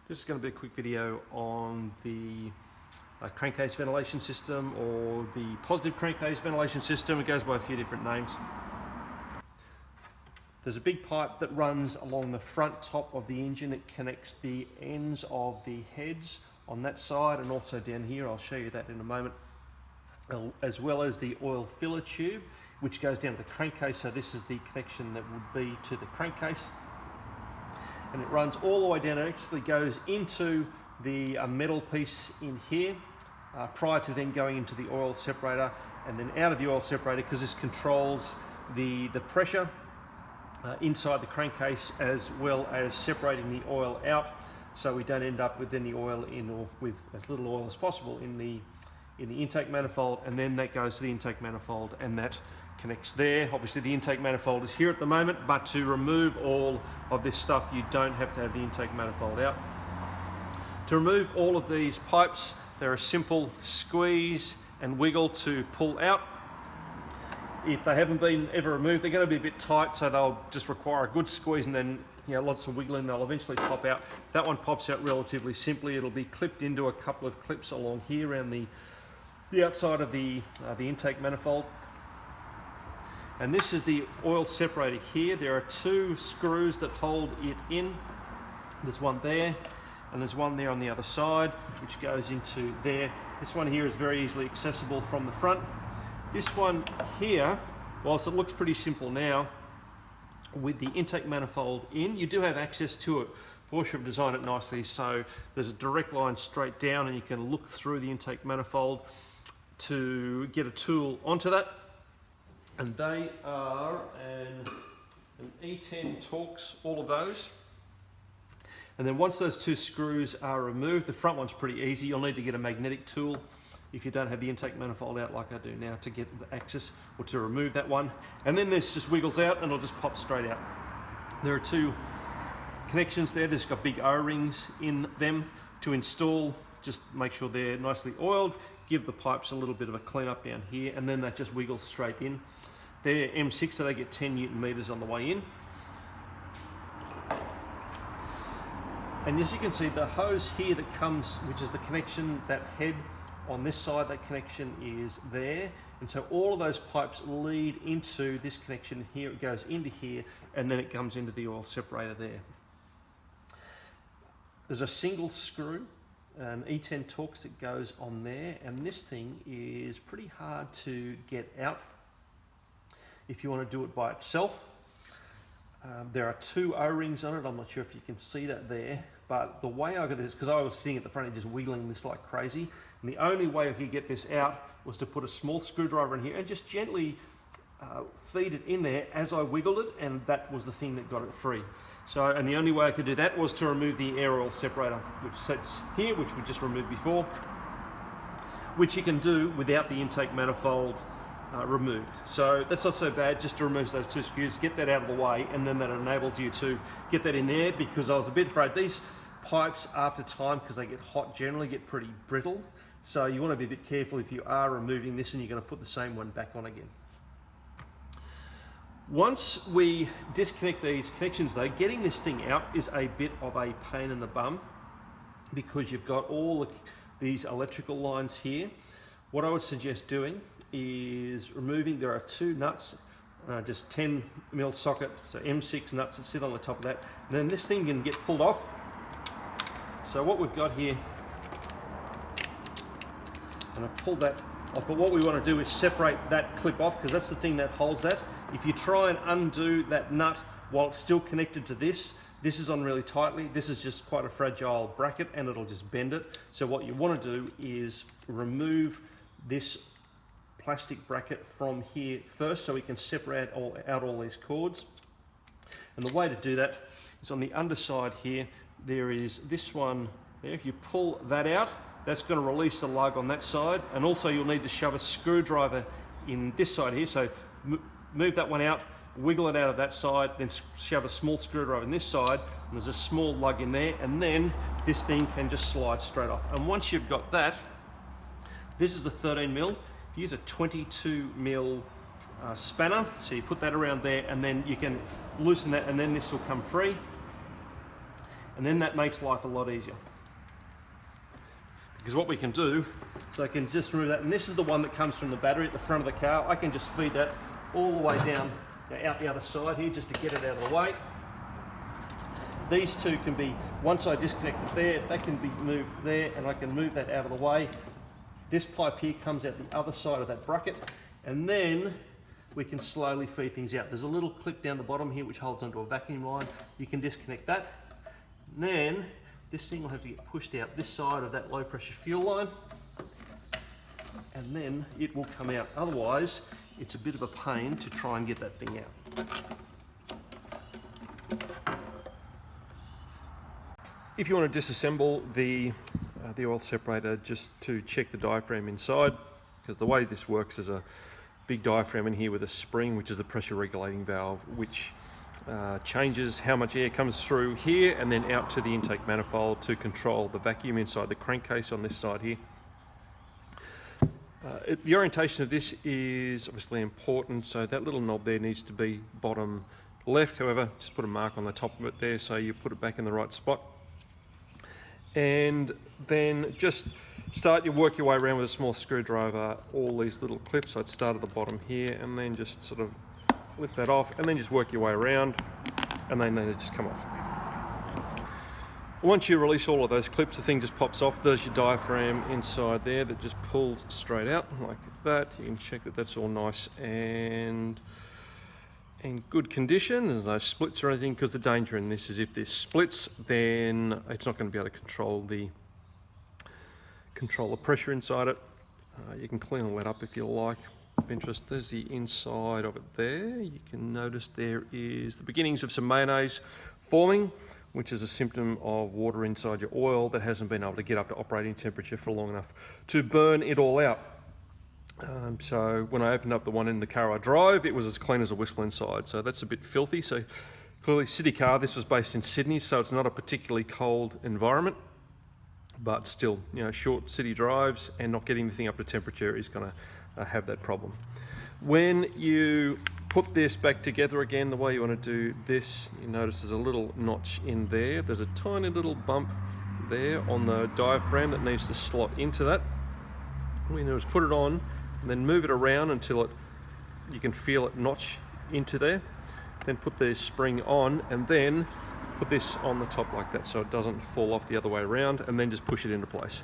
This is going to be a quick video on the crankcase ventilation system, or the positive crankcase ventilation system. It goes by a few different names. There's a big pipe that runs along the front top of the engine. It connects the ends of the heads on that side and also down here. I'll show you that in a moment. As well as the oil filler tube, which goes down to the crankcase. So this is the connection that would be to the crankcase. And it runs all the way down. It actually goes into the metal piece in here prior to then going into the oil separator, and then out of the oil separator, because this controls the pressure inside the crankcase, as well as separating the oil out, so we don't end up with any oil in, or with as little oil as possible in the intake manifold. And then that goes to the intake manifold, and that connects there. Obviously the intake manifold is here at the moment, but to remove all of this stuff you don't have to have the intake manifold out. To remove all of these pipes, they're a simple squeeze and wiggle to pull out. If they haven't been ever removed, they're going to be a bit tight, so they'll just require a good squeeze and then lots of wiggling. They'll eventually pop out. If that one pops out relatively simply, it'll be clipped into a couple of clips along here around the outside of the intake manifold. And this is the oil separator here. There are two screws that hold it in. There's one there, and there's one there on the other side, which goes into there. This one here is very easily accessible from the front. This one here, whilst it looks pretty simple now, with the intake manifold in, you do have access to it. Porsche have designed it nicely, so there's a direct line straight down, and you can look through the intake manifold to get a tool onto that. And they are an E10 Torx, all of those. And then once those two screws are removed, the front one's pretty easy. You'll need to get a magnetic tool if you don't have the intake manifold out like I do now, to get the access or to remove that one. And then this just wiggles out and it'll just pop straight out. There are two connections there. There's got big O-rings in them to install. Just make sure they're nicely oiled. Give the pipes a little bit of a clean up down here, and then that just wiggles straight in. They're M6, so they get 10 Newton meters on the way in. And as you can see, the hose here that comes, which is the connection, that head on this side, that connection is there. And so all of those pipes lead into this connection here. It goes into here, and then it comes into the oil separator there. There's a single screw, an E10 Torx, that goes on there, and this thing is pretty hard to get out if you want to do it by itself. There are two O-rings on it. I'm not sure if you can see that there, but the way I got this, because I was sitting at the front and just wiggling this like crazy, and the only way I could get this out was to put a small screwdriver in here and just gently feed it in there as I wiggled it, and that was the thing that got it free. So, and the only way I could do that was to remove the air oil separator, which sits here, which we just removed before, which you can do without the intake manifold removed. So that's not so bad, just to remove those two screws, get that out of the way, and then that enabled you to get that in there, because I was a bit afraid these pipes, after time, because they get hot, generally get pretty brittle. So you want to be a bit careful if you are removing this and you're going to put the same one back on again. Once we disconnect these connections though, getting this thing out is a bit of a pain in the bum, because you've got all these electrical lines here. What I would suggest doing is removing, there are two nuts, just 10mm socket, so M6 nuts that sit on the top of that. And then this thing can get pulled off. So what we've got here, and I pulled that off, but what we want to do is separate that clip off, because that's the thing that holds that. If you try and undo that nut while it's still connected to this is on really tightly. This is just quite a fragile bracket, and it'll just bend it. So what you want to do is remove this plastic bracket from here first, so we can separate out all these cords. And the way to do that is on the underside here. There is this one there. If you pull that out, that's going to release the lug on that side, and also you'll need to shove a screwdriver in this side here. So move that one out, wiggle it out of that side, then shove a small screwdriver in this side, and there's a small lug in there, and then this thing can just slide straight off. And once you've got that, this is a 13mm. If you use a 22mm spanner, so you put that around there, and then you can loosen that, and then this will come free. And then that makes life a lot easier. Because what we can do, so I can just remove that, and this is the one that comes from the battery at the front of the car. I can just feed that all the way down, out the other side here, just to get it out of the way. These two can be, once I disconnect it there, that can be moved there, and I can move that out of the way. This pipe here comes out the other side of that bracket, and then we can slowly feed things out. There's a little clip down the bottom here which holds onto a vacuum line. You can disconnect that. And then this thing will have to get pushed out this side of that low pressure fuel line, and then it will come out. Otherwise, it's a bit of a pain to try and get that thing out. If you want to disassemble the oil separator, just to check the diaphragm inside, because the way this works is a big diaphragm in here with a spring, which is the pressure regulating valve, which changes how much air comes through here and then out to the intake manifold to control the vacuum inside the crankcase on this side here. The orientation of this is obviously important, so that little knob there needs to be bottom left. However, just put a mark on the top of it there so you put it back in the right spot. And then just work your way around with a small screwdriver, all these little clips. I'd start at the bottom here and then just sort of lift that off, and then just work your way around, and then they just come off. Once you release all of those clips, the thing just pops off. There's your diaphragm inside there that just pulls straight out like that. You can check that that's all nice and in good condition. There's no splits or anything, because the danger in this is if this splits, then it's not going to be able to control the pressure inside it. You can clean all that up if you like. Of interest, there's the inside of it there. You can notice there is the beginnings of some mayonnaise forming, which is a symptom of water inside your oil that hasn't been able to get up to operating temperature for long enough to burn it all out. So when I opened up the one in the car I drive, it was as clean as a whistle inside, so that's a bit filthy. So clearly city car, this was based in Sydney, so it's not a particularly cold environment, but still, you know, short city drives and not getting the thing up to temperature is going to have that problem. When you put this back together again, the way you want to do this, you notice there's a little notch in there. There's a tiny little bump there on the diaphragm that needs to slot into that. What you do is put it on and then move it around until you can feel it notch into there. Then put the spring on and then put this on the top like that so it doesn't fall off the other way around, and then just push it into place.